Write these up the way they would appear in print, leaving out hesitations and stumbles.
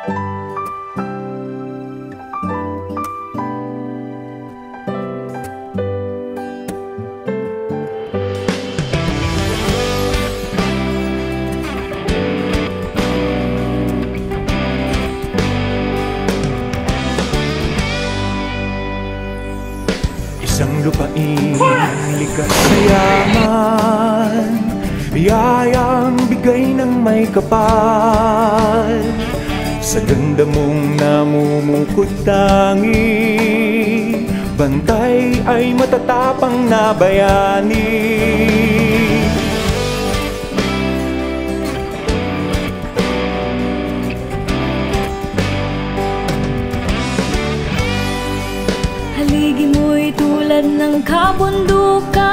Isang lupain, likas na yaman, biyayang bigay ng may kapal. Sa ganda mong namumukod tangi, bantay ay matatapang na bayani. Haligi mo'y tulad ng kabundukan,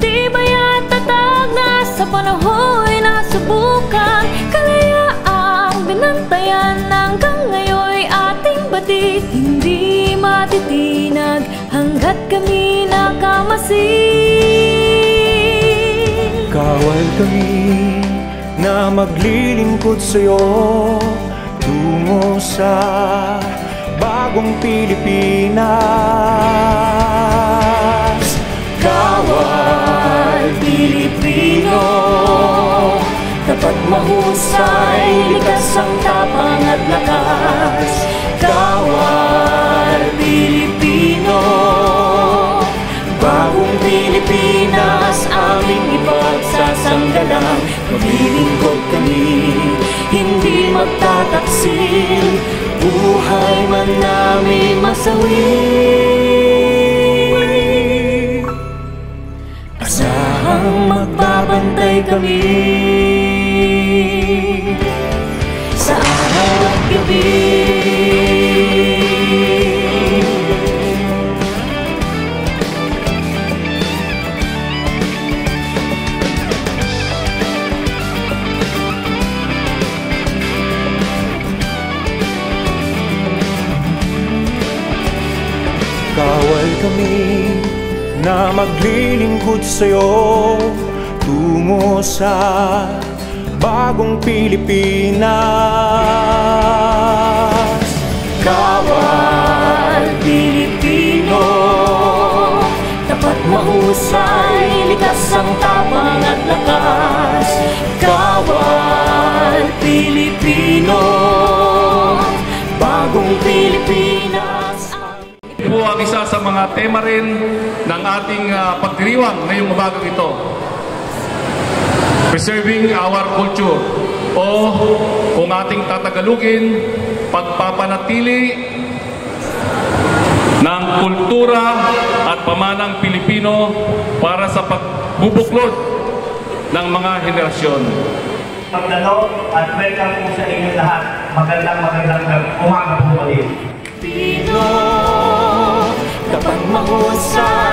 tibay at tatag na sa panahon'y nasubukan. Kalayaang binantayan hanggang ngayon'y ating batid, hindi matitinag hanggat kami nakamasid. Kawal kami na maglilingkod sa'yo tungo sa bagong Pilipinas. Kawal Pilipino, tapat mahusay, likas ang tapang at lakas. Kawal Pilipino, bagong Pilipinas aming ipagsasanggalang. Maglilingkod kami, hindi magtataksil, buhay man namin masawi. Asahang magbabantay kami sa araw at gabi. Kawal kami na maglilingkod sa'yo tungo sa bagong Pilipinas. Kawal Pilipino, tapat mahusay, likas ang tapang at lakas. Kawal Pilipino, bagong Pilipinas. Ito ang isa sa mga tema rin ng ating pagdiriwang ngayong umagang ito. Preserving our culture, o kung ating tatagalugin, pagpapanatili ng kultura at pamanang Pilipino para sa pagbubuklod ng mga henerasyon. Magdalo at welcome po sa inyo lahat. Magandang umaga po ulit. Pino, kapag mahusay,